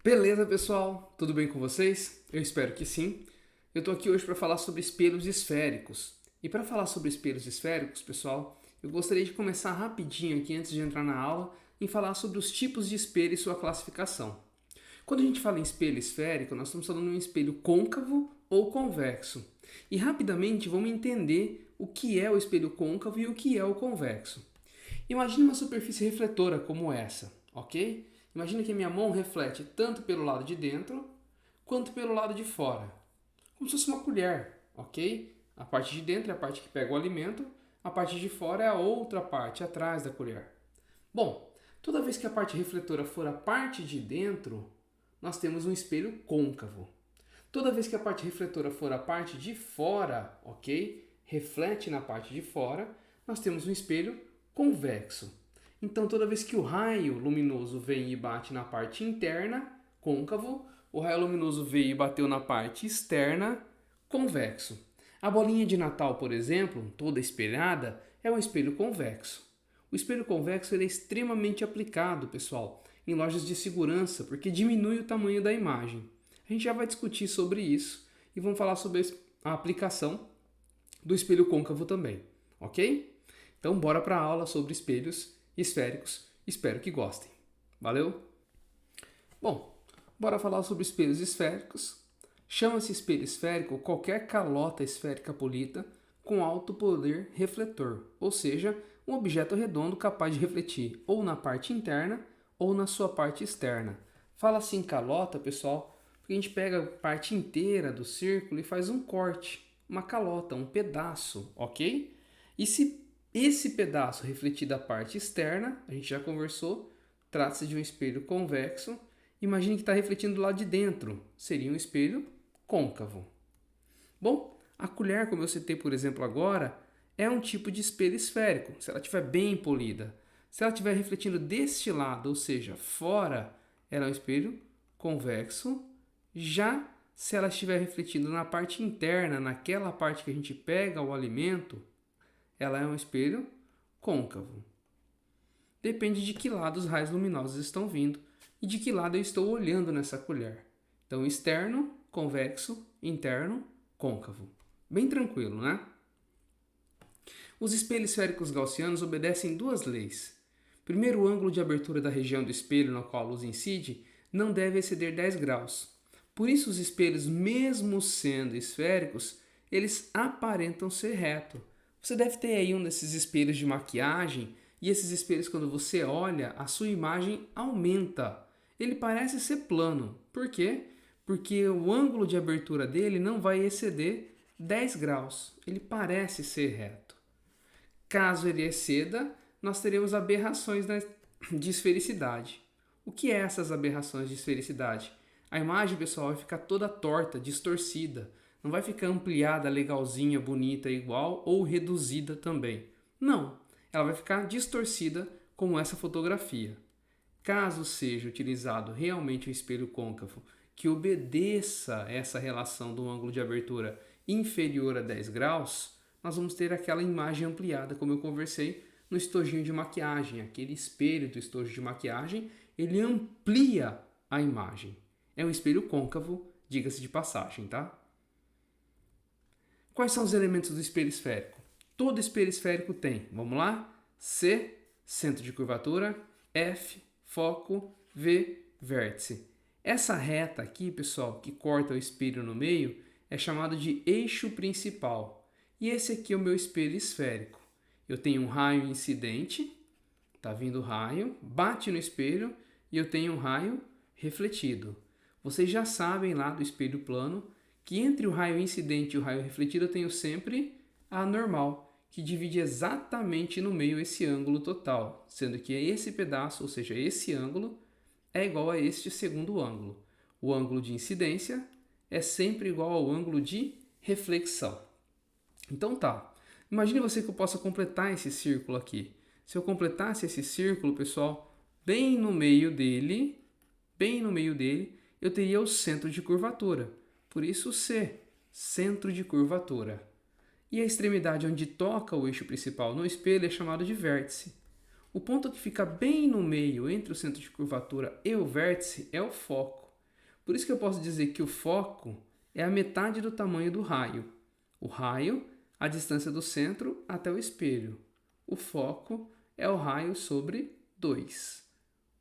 Beleza, pessoal? Tudo bem com vocês? Eu espero que sim. Eu estou aqui hoje para falar sobre espelhos esféricos. E para falar sobre espelhos esféricos, pessoal, eu gostaria de começar rapidinho aqui antes de entrar na aula em falar sobre os tipos de espelho e sua classificação. Quando a gente fala em espelho esférico, nós estamos falando de um espelho côncavo ou convexo. E rapidamente vamos entender o que é o espelho côncavo e o que é o convexo. Imagine uma superfície refletora como essa, ok? Imagine que a minha mão reflete tanto pelo lado de dentro quanto pelo lado de fora, como se fosse uma colher, ok? A parte de dentro é a parte que pega o alimento, a parte de fora é a outra parte, atrás da colher. Bom, toda vez que a parte refletora for a parte de dentro, nós temos um espelho côncavo. Toda vez que a parte refletora for a parte de fora, ok? Reflete na parte de fora, nós temos um espelho convexo. Então, toda vez que o raio luminoso vem e bate na parte interna, côncavo, o raio luminoso veio e bateu na parte externa, convexo. A bolinha de Natal, por exemplo, toda espelhada, é um espelho convexo. O espelho convexo ele é extremamente aplicado, pessoal, em lojas de segurança, porque diminui o tamanho da imagem. A gente já vai discutir sobre isso e vamos falar sobre a aplicação do espelho côncavo também, ok? Então, bora para a aula sobre espelhos esféricos. Espero que gostem. Valeu? Bom, bora falar sobre espelhos esféricos. Chama-se espelho esférico qualquer calota esférica polida com alto poder refletor, ou seja, um objeto redondo capaz de refletir ou na parte interna ou na sua parte externa. Fala assim calota, pessoal, porque a gente pega a parte inteira do círculo e faz um corte, uma calota, um pedaço, ok? E se esse pedaço refletir da parte externa, a gente já conversou, trata-se de um espelho convexo. Imagine que está refletindo do lado de dentro, seria um espelho côncavo. Bom, a colher, como eu citei por exemplo agora, é um tipo de espelho esférico, se ela estiver bem polida. Se ela estiver refletindo deste lado, ou seja, fora, ela é um espelho convexo. Já se ela estiver refletindo na parte interna, naquela parte que a gente pega o alimento, ela é um espelho côncavo. Depende de que lado os raios luminosos estão vindo e de que lado eu estou olhando nessa colher. Então, externo, convexo, interno, côncavo. Bem tranquilo, né? Os espelhos esféricos gaussianos obedecem duas leis. Primeiro, o ângulo de abertura da região do espelho na qual a luz incide não deve exceder 10 graus. Por isso, os espelhos, mesmo sendo esféricos, eles aparentam ser retos. Você deve ter aí um desses espelhos de maquiagem e esses espelhos, quando você olha, a sua imagem aumenta. Ele parece ser plano. Por quê? Porque o ângulo de abertura dele não vai exceder 10 graus. Ele parece ser reto. Caso ele exceda, nós teremos aberrações de esfericidade. O que é essas aberrações de esfericidade? A imagem, pessoal, vai ficar toda torta, distorcida. Não vai ficar ampliada, legalzinha, bonita, igual ou reduzida também. Não, ela vai ficar distorcida como essa fotografia. Caso seja utilizado realmente um espelho côncavo que obedeça essa relação do ângulo de abertura inferior a 10 graus, nós vamos ter aquela imagem ampliada, como eu conversei no estojinho de maquiagem. Aquele espelho do estojo de maquiagem, ele amplia a imagem. É um espelho côncavo, diga-se de passagem, tá? Quais são os elementos do espelho esférico? Todo espelho esférico tem, vamos lá? C, centro de curvatura, F, foco, V, vértice. Essa reta aqui, pessoal, que corta o espelho no meio, é chamado de eixo principal. E esse aqui é o meu espelho esférico. Eu tenho um raio incidente, tá vindo o raio, bate no espelho e eu tenho um raio refletido. Vocês já sabem lá do espelho plano que entre o raio incidente e o raio refletido eu tenho sempre a normal, que divide exatamente no meio esse ângulo total, sendo que esse pedaço, ou seja, esse ângulo, é igual a este segundo ângulo. O ângulo de incidência é sempre igual ao ângulo de reflexão. Então tá, imagine você que eu possa completar esse círculo aqui. Se eu completasse esse círculo, pessoal, bem no meio dele, eu teria o centro de curvatura. Por isso C, centro de curvatura. E a extremidade onde toca o eixo principal no espelho é chamado de vértice. O ponto que fica bem no meio entre o centro de curvatura e o vértice é o foco. Por isso que eu posso dizer que o foco é a metade do tamanho do raio. O raio, a distância do centro até o espelho. O foco é o raio sobre 2.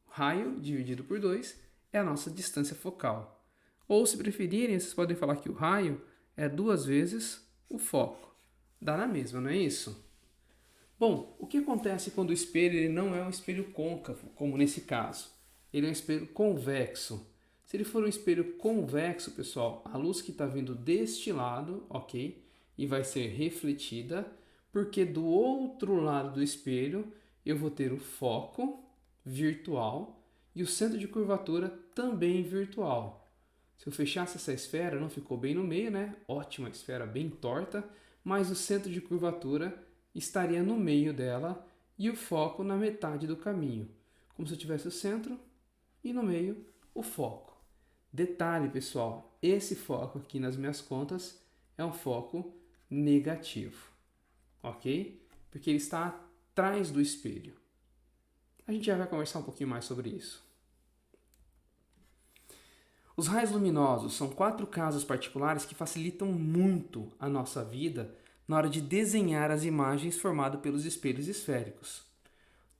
O raio dividido por 2 é a nossa distância focal. Ou, se preferirem, vocês podem falar que o raio é 2 vezes o foco. Dá na mesma, não é isso? Bom, o que acontece quando o espelho ele não é um espelho côncavo, como nesse caso? Ele é um espelho convexo. Se ele for um espelho convexo, pessoal, a luz que está vindo deste lado, ok? E vai ser refletida, porque do outro lado do espelho eu vou ter o foco virtual e o centro de curvatura também virtual. Se eu fechasse essa esfera, não ficou bem no meio, né? Ótima esfera, bem torta, mas o centro de curvatura estaria no meio dela e o foco na metade do caminho, como se eu tivesse o centro e no meio o foco. Detalhe, pessoal, esse foco aqui nas minhas contas é um foco negativo, ok? Porque ele está atrás do espelho. A gente já vai conversar um pouquinho mais sobre isso. Os raios luminosos são 4 casos particulares que facilitam muito a nossa vida na hora de desenhar as imagens formadas pelos espelhos esféricos.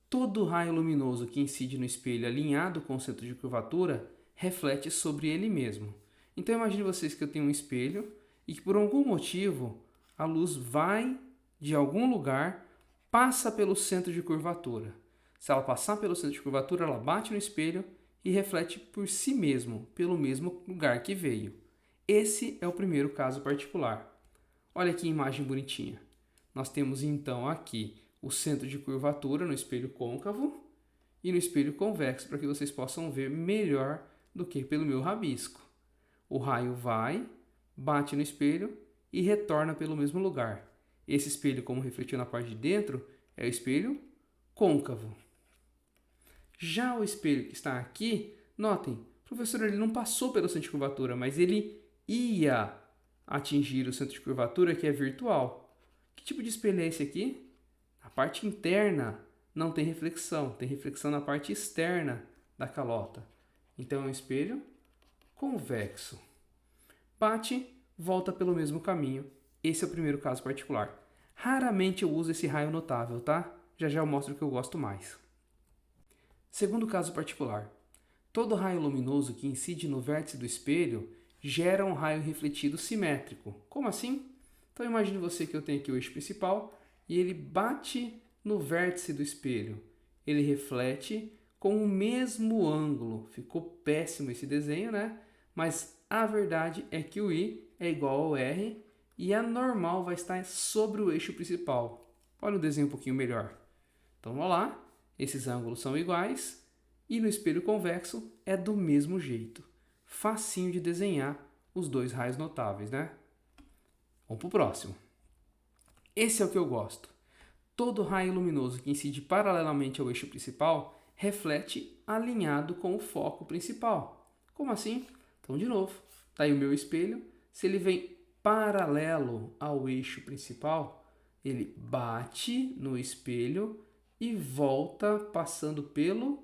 Todo raio luminoso que incide no espelho alinhado com o centro de curvatura reflete sobre ele mesmo. Então imagine vocês que eu tenho um espelho e que por algum motivo a luz vai de algum lugar, passa pelo centro de curvatura. Se ela passar pelo centro de curvatura, ela bate no espelho e reflete por si mesmo, pelo mesmo lugar que veio. Esse é o primeiro caso particular. Olha que imagem bonitinha. Nós temos então aqui o centro de curvatura no espelho côncavo e no espelho convexo, para que vocês possam ver melhor do que pelo meu rabisco. O raio vai, bate no espelho e retorna pelo mesmo lugar. Esse espelho, como refletiu na parte de dentro, é o espelho côncavo. Já o espelho que está aqui, notem, professor, ele não passou pelo centro de curvatura, mas ele ia atingir o centro de curvatura, que é virtual. Que tipo de espelho é esse aqui? A parte interna não tem reflexão, tem reflexão na parte externa da calota. Então é um espelho convexo. Bate, volta pelo mesmo caminho. Esse é o primeiro caso particular. Raramente eu uso esse raio notável, tá? Já já eu mostro o que eu gosto mais. Segundo caso particular. Todo raio luminoso que incide no vértice do espelho gera um raio refletido simétrico. Como assim? Então imagine você que eu tenho aqui o eixo principal e ele bate no vértice do espelho. Ele reflete com o mesmo ângulo. Ficou péssimo esse desenho, né? Mas a verdade é que o I é igual ao R e a normal vai estar sobre o eixo principal. Olha o desenho um pouquinho melhor. Então vamos lá. Esses ângulos são iguais e no espelho convexo é do mesmo jeito. Facinho de desenhar os dois raios notáveis, né? Vamos para o próximo. Esse é o que eu gosto. Todo raio luminoso que incide paralelamente ao eixo principal reflete alinhado com o foco principal. Como assim? Então, de novo, está aí o meu espelho. Se ele vem paralelo ao eixo principal, ele bate no espelho e volta passando pelo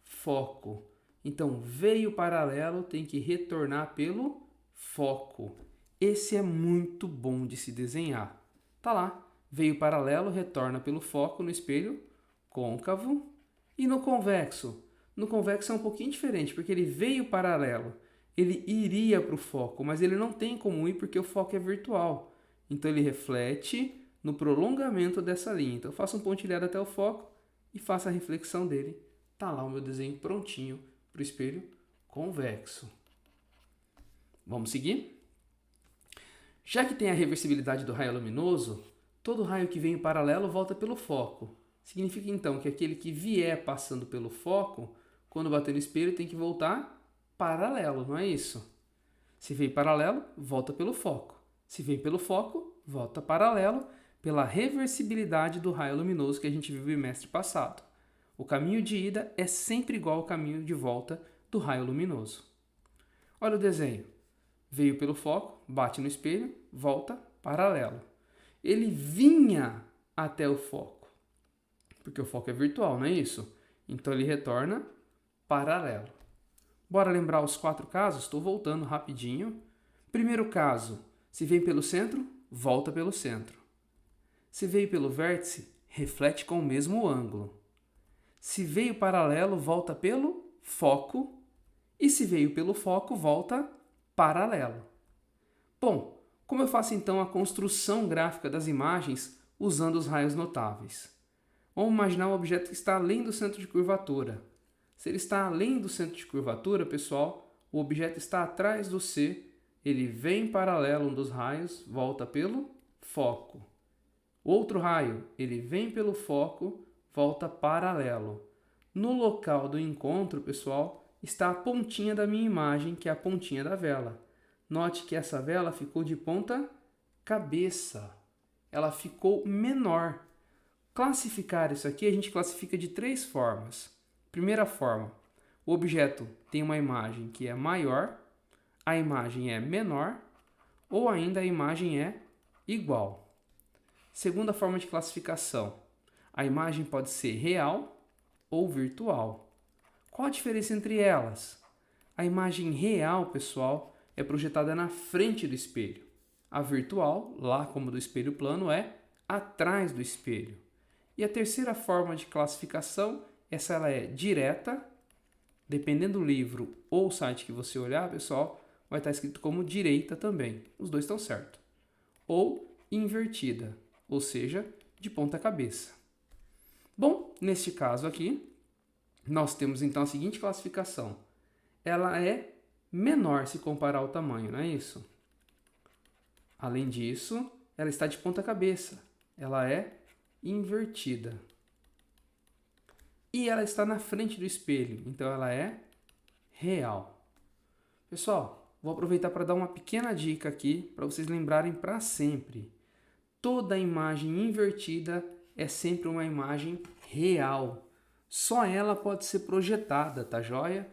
foco. Então, veio paralelo, tem que retornar pelo foco. Esse é muito bom de se desenhar. Tá lá, veio paralelo, retorna pelo foco no espelho côncavo. E no convexo? No convexo é um pouquinho diferente, porque ele veio paralelo. Ele iria para o foco, mas ele não tem como ir porque o foco é virtual. Então, ele reflete no prolongamento dessa linha. Então, eu faço um pontilhado até o foco e faço a reflexão dele. Tá lá o meu desenho prontinho para o espelho convexo. Vamos seguir? Já que tem a reversibilidade do raio luminoso, todo raio que vem em paralelo volta pelo foco. Significa então que aquele que vier passando pelo foco, quando bater no espelho, tem que voltar paralelo, não é isso? Se veio paralelo, volta pelo foco. Se vem pelo foco, volta paralelo, pela reversibilidade do raio luminoso que a gente viu no bimestre passado. O caminho de ida é sempre igual ao caminho de volta do raio luminoso. Olha o desenho. Veio pelo foco, bate no espelho, volta paralelo. Ele vinha até o foco, porque o foco é virtual, não é isso? Então ele retorna paralelo. Bora lembrar os 4 casos? Estou voltando rapidinho. Primeiro caso, se vem pelo centro, volta pelo centro. Se veio pelo vértice, reflete com o mesmo ângulo. Se veio paralelo, volta pelo foco. E se veio pelo foco, volta paralelo. Bom, como eu faço então a construção gráfica das imagens usando os raios notáveis? Vamos imaginar um objeto que está além do centro de curvatura. Se ele está além do centro de curvatura, pessoal, o objeto está atrás do C, ele vem paralelo um dos raios, volta pelo foco. Outro raio, ele vem pelo foco, volta paralelo. No local do encontro, pessoal, está a pontinha da minha imagem, que é a pontinha da vela. Note que essa vela ficou de ponta cabeça. Ela ficou menor. Classificar isso aqui, a gente classifica de 3 formas. Primeira forma, o objeto tem uma imagem que é maior, a imagem é menor, ou ainda a imagem é igual. Segunda forma de classificação, a imagem pode ser real ou virtual. Qual a diferença entre elas? A imagem real, pessoal, é projetada na frente do espelho. A virtual, lá como do espelho plano, é atrás do espelho. E a terceira forma de classificação, essa ela é direta, dependendo do livro ou site que você olhar, pessoal, vai estar escrito como direita também. Os dois estão certos. Ou invertida, ou seja, de ponta cabeça. Bom, neste caso aqui, nós temos então a seguinte classificação. Ela é menor se comparar ao tamanho, não é isso? Além disso, ela está de ponta cabeça. Ela é invertida. E ela está na frente do espelho, então ela é real. Pessoal, vou aproveitar para dar uma pequena dica aqui para vocês lembrarem para sempre. Toda imagem invertida é sempre uma imagem real. Só ela pode ser projetada, tá joia?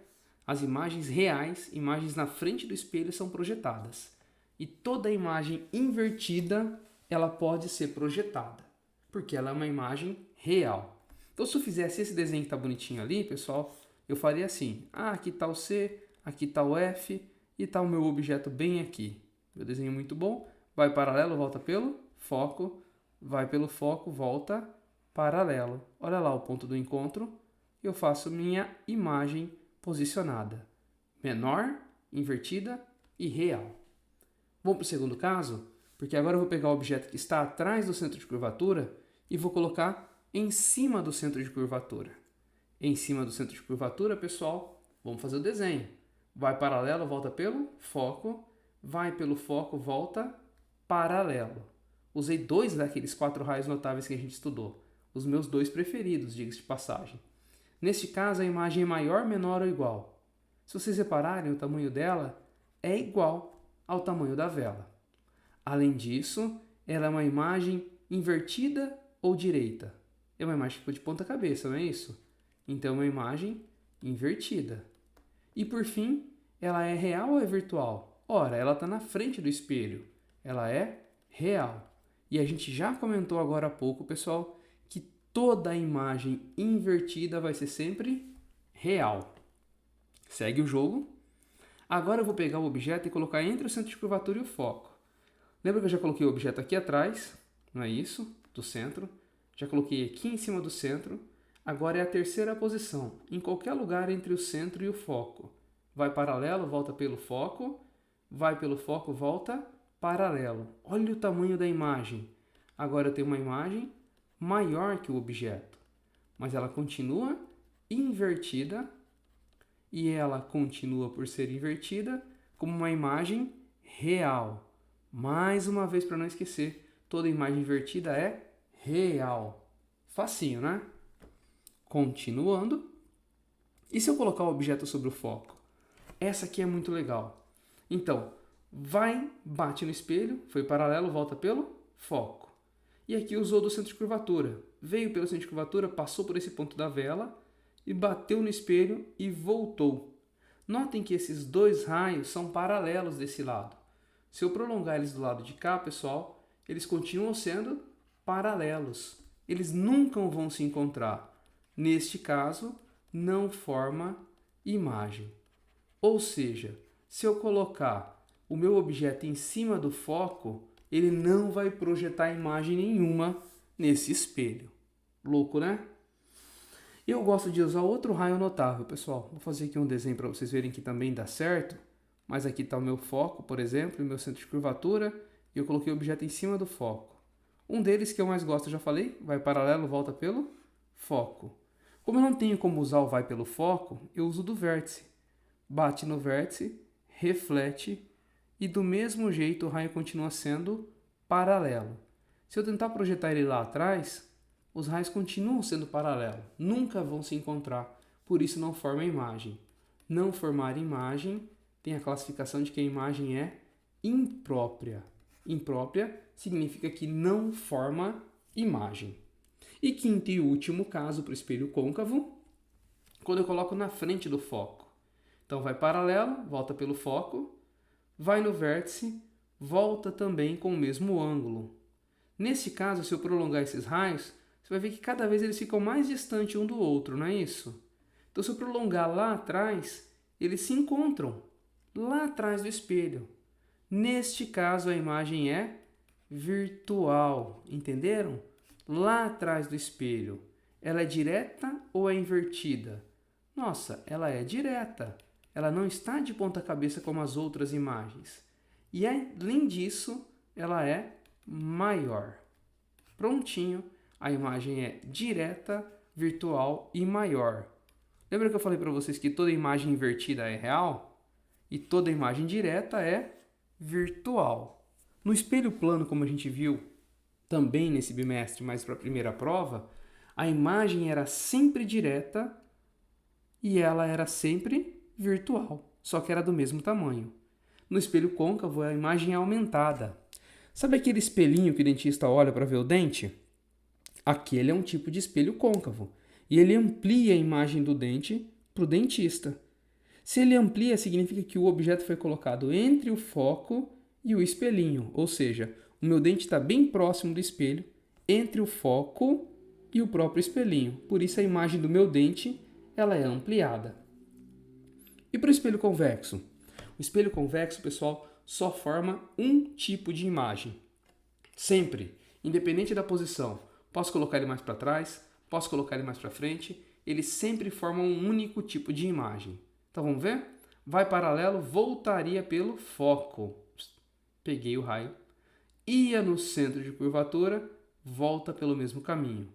As imagens reais, imagens na frente do espelho, são projetadas. E toda imagem invertida, ela pode ser projetada, porque ela é uma imagem real. Então, se eu fizesse esse desenho que está bonitinho ali, pessoal, eu faria assim. Aqui está o C, aqui está o F e está o meu objeto bem aqui. Meu desenho muito bom. Vai paralelo, volta pelo foco. Vai pelo foco, volta paralelo. Olha lá o ponto do encontro. Eu faço minha imagem posicionada. Menor, invertida e real. Vamos para o segundo caso? Porque agora eu vou pegar o objeto que está atrás do centro de curvatura e vou colocar em cima do centro de curvatura. Em cima do centro de curvatura, pessoal, vamos fazer o desenho. Vai paralelo, volta pelo foco. Vai pelo foco, volta paralelo. Usei 2 daqueles 4 raios notáveis que a gente estudou. Os meus 2 preferidos, diga-se de passagem. Neste caso, a imagem é maior, menor ou igual. Se vocês repararem, o tamanho dela é igual ao tamanho da vela. Além disso, ela é uma imagem invertida ou direita. É uma imagem que ficou de ponta cabeça, não é isso? Então, é uma imagem invertida. E por fim, ela é real ou é virtual? Ora, ela está na frente do espelho. Ela é real. E a gente já comentou agora há pouco, pessoal, que toda imagem invertida vai ser sempre real. Segue o jogo. Agora eu vou pegar o objeto e colocar entre o centro de curvatura e o foco. Lembra que eu já coloquei o objeto aqui atrás, não é isso? Do centro. Já coloquei aqui em cima do centro. Agora é a terceira posição, em qualquer lugar entre o centro e o foco. Vai paralelo, volta pelo foco. Vai pelo foco, volta paralelo. Olha o tamanho da imagem. Agora eu tenho uma imagem maior que o objeto, mas ela continua invertida e ela continua por ser invertida como uma imagem real. Mais uma vez, para não esquecer, toda imagem invertida é real. Facinho, né? Continuando. E se eu colocar o objeto sobre o foco? Essa aqui é muito legal. Então, vai, bate no espelho, foi paralelo, volta pelo foco. E aqui usou do centro de curvatura. Veio pelo centro de curvatura, passou por esse ponto da vela e bateu no espelho e voltou. Notem que esses 2 raios são paralelos desse lado. Se eu prolongar eles do lado de cá, pessoal, eles continuam sendo paralelos. Eles nunca vão se encontrar. Neste caso, não forma imagem. Ou seja, se eu colocar o meu objeto em cima do foco, ele não vai projetar imagem nenhuma nesse espelho. Louco, né? Eu gosto de usar outro raio notável, pessoal. Vou fazer aqui um desenho para vocês verem que também dá certo. Mas aqui está o meu foco, por exemplo, e o meu centro de curvatura, e eu coloquei o objeto em cima do foco. Um deles que eu mais gosto, eu já falei, vai paralelo, volta pelo foco. Como eu não tenho como usar o vai pelo foco, eu uso do vértice. Bate no vértice, reflete, e do mesmo jeito o raio continua sendo paralelo. Se eu tentar projetar ele lá atrás, os raios continuam sendo paralelos, nunca vão se encontrar, por isso não forma imagem. Não formar imagem tem a classificação de que a imagem é imprópria. Imprópria significa que não forma imagem. E quinto e último caso para o espelho côncavo, quando eu coloco na frente do foco. Então vai paralelo, volta pelo foco, vai no vértice, volta também com o mesmo ângulo. Nesse caso, se eu prolongar esses raios, você vai ver que cada vez eles ficam mais distantes um do outro, não é isso? Então, se eu prolongar lá atrás, eles se encontram lá atrás do espelho. Neste caso, a imagem é virtual, entenderam? Lá atrás do espelho. Ela é direta ou é invertida? Nossa, ela é direta. Ela não está de ponta cabeça como as outras imagens. E além disso, ela é maior. Prontinho, a imagem é direta, virtual e maior. Lembra que eu falei para vocês que toda imagem invertida é real? E toda imagem direta é virtual. No espelho plano, como a gente viu também nesse bimestre, mas para a primeira prova, a imagem era sempre direta e ela era sempre virtual, só que era do mesmo tamanho. No espelho côncavo, a imagem é aumentada. Sabe aquele espelhinho que o dentista olha para ver o dente? Aquele é um tipo de espelho côncavo e ele amplia a imagem do dente para o dentista. Se ele amplia, significa que o objeto foi colocado entre o foco e o espelhinho, ou seja, o meu dente está bem próximo do espelho, entre o foco e o próprio espelhinho. Por isso a imagem do meu dente ela é ampliada. E para o espelho convexo? O espelho convexo, pessoal, só forma um tipo de imagem. Sempre, independente da posição. Posso colocar ele mais para trás, posso colocar ele mais para frente, ele sempre forma um único tipo de imagem. Então vamos ver? Vai paralelo, voltaria pelo foco. Peguei o raio. Ia no centro de curvatura, volta pelo mesmo caminho.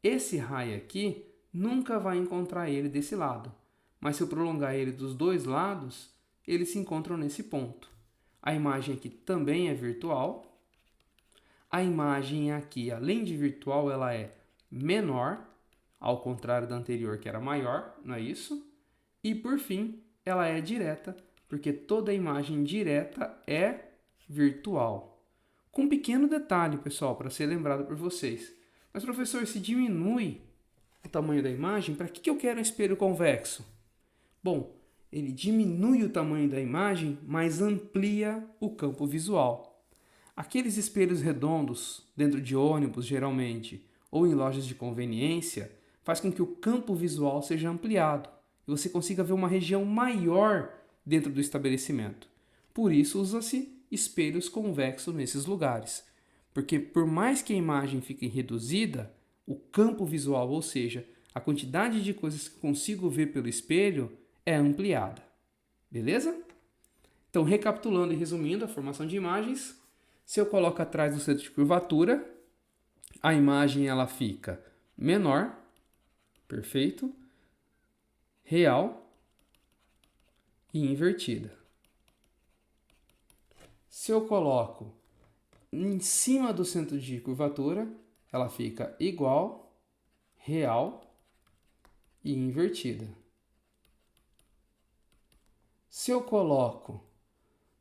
Esse raio aqui nunca vai encontrar ele desse lado. Mas se eu prolongar ele dos dois lados, eles se encontram nesse ponto. A imagem aqui também é virtual. A imagem aqui, além de virtual, ela é menor, ao contrário da anterior que era maior, não é isso? E por fim, ela é direta, porque toda imagem direta é virtual. Com um pequeno detalhe, pessoal, para ser lembrado por vocês. Mas professor, se diminui o tamanho da imagem, para que eu quero um espelho convexo? Bom, ele diminui o tamanho da imagem, mas amplia o campo visual. Aqueles espelhos redondos, dentro de ônibus geralmente, ou em lojas de conveniência, faz com que o campo visual seja ampliado e você consiga ver uma região maior dentro do estabelecimento. Por isso usa-se espelhos convexos nesses lugares, porque por mais que a imagem fique reduzida, o campo visual, ou seja, a quantidade de coisas que consigo ver pelo espelho, é ampliada. Beleza? Então, recapitulando e resumindo a formação de imagens, se eu coloco atrás do centro de curvatura, a imagem ela fica menor, perfeito, real e invertida. Se eu coloco em cima do centro de curvatura, ela fica igual, real e invertida. Se eu coloco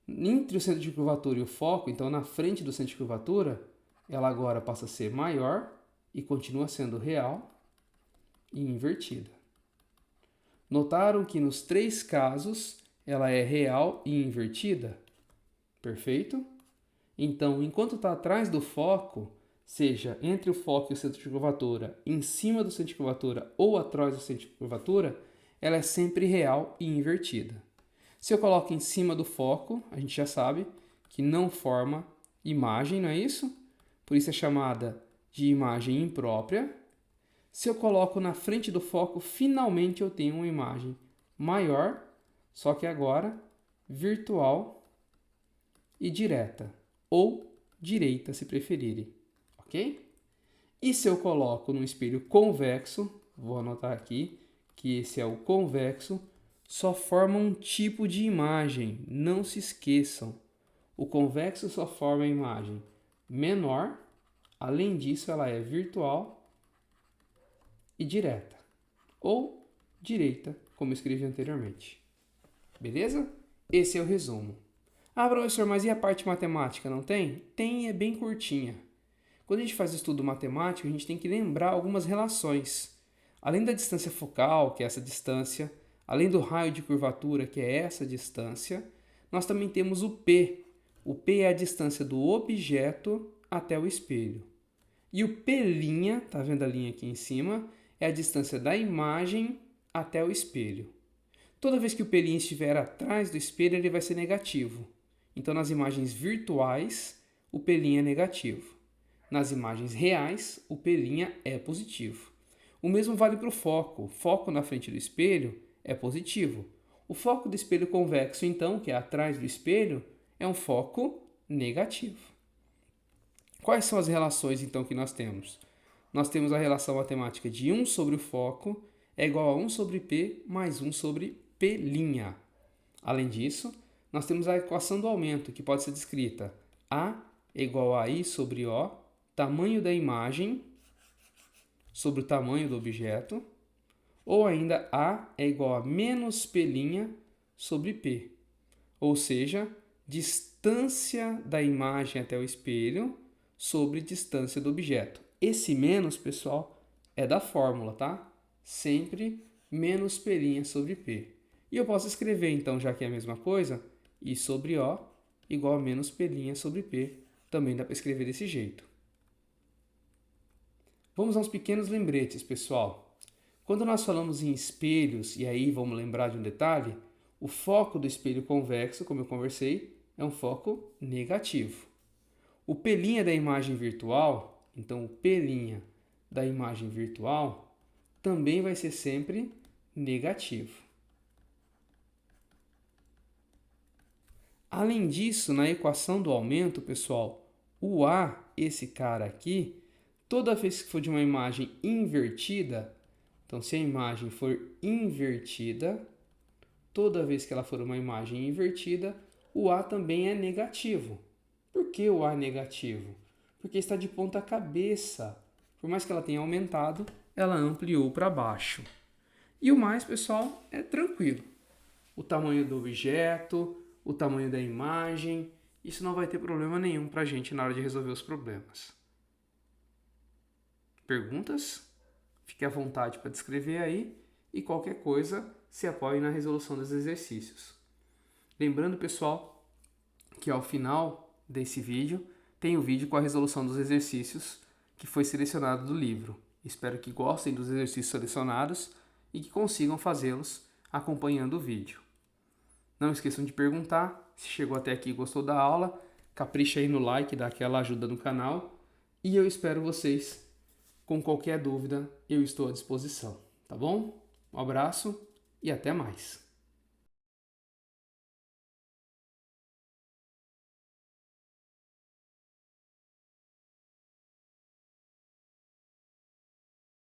entre o centro de curvatura e o foco, então na frente do centro de curvatura, ela agora passa a ser maior e continua sendo real e invertida. Notaram que nos três casos ela é real e invertida? Perfeito? Então, enquanto está atrás do foco, seja entre o foco e o centro de curvatura, em cima do centro de curvatura ou atrás do centro de curvatura, ela é sempre real e invertida. Se eu coloco em cima do foco, a gente já sabe que não forma imagem, não é isso? Por isso é chamada de imagem imprópria. Se eu coloco na frente do foco, finalmente eu tenho uma imagem maior, só que agora virtual e direta, ou direita, se preferirem, ok? E se eu coloco no espelho convexo, vou anotar aqui que esse é o convexo, só forma um tipo de imagem, não se esqueçam. O convexo só forma a imagem menor, além disso ela é virtual e direta, ou direita, como eu escrevi anteriormente. Beleza? Esse é o resumo. Ah, professor, mas e a parte matemática, não tem? Tem, é bem curtinha. Quando a gente faz estudo matemático, a gente tem que lembrar algumas relações. Além da distância focal, que é essa distância, além do raio de curvatura, que é essa distância, nós também temos o P. O P é a distância do objeto até o espelho. E o P', tá vendo a linha aqui em cima? É a distância da imagem até o espelho. Toda vez que o P' estiver atrás do espelho, ele vai ser negativo. Então, nas imagens virtuais, o P' é negativo. Nas imagens reais, o P' é positivo. O mesmo vale para o foco. O foco na frente do espelho é positivo. O foco do espelho convexo, então, que é atrás do espelho, é um foco negativo. Quais são as relações, então, que nós temos? Nós temos a relação matemática de 1 sobre o foco é igual a 1 sobre P mais 1 sobre P'. Além disso, nós temos a equação do aumento, que pode ser descrita A é igual a I sobre O, tamanho da imagem sobre o tamanho do objeto, ou ainda A é igual a menos P' sobre P, ou seja, distância da imagem até o espelho sobre distância do objeto. Esse menos, pessoal, é da fórmula, tá? Sempre menos P' sobre P. E eu posso escrever, então, já que é a mesma coisa, I sobre O igual a menos P' sobre P. Também dá para escrever desse jeito. Vamos aos pequenos lembretes, pessoal. Quando nós falamos em espelhos, e aí vamos lembrar de um detalhe, o foco do espelho convexo, como eu conversei, é um foco negativo. O P' da imagem virtual, então o P' da imagem virtual, também vai ser sempre negativo. Além disso, na equação do aumento, pessoal, o A, esse cara aqui, toda vez que for de uma imagem invertida, então se a imagem for invertida, toda vez que ela for uma imagem invertida, o A também é negativo. Por que o A é negativo? Porque está de ponta cabeça. Por mais que ela tenha aumentado, ela ampliou para baixo. E o mais, pessoal, é tranquilo. O tamanho do objeto, o tamanho da imagem, isso não vai ter problema nenhum para a gente na hora de resolver os problemas. Perguntas? Fique à vontade para descrever aí e qualquer coisa se apoie na resolução dos exercícios. Lembrando, pessoal, que ao final desse vídeo tem o vídeo com a resolução dos exercícios que foi selecionado do livro. Espero que gostem dos exercícios selecionados e que consigam fazê-los acompanhando o vídeo. Não esqueçam de perguntar se chegou até aqui e gostou da aula. Capricha aí no like, dá aquela ajuda no canal. E eu espero vocês. Com qualquer dúvida, eu estou à disposição, tá bom? Um abraço e até mais.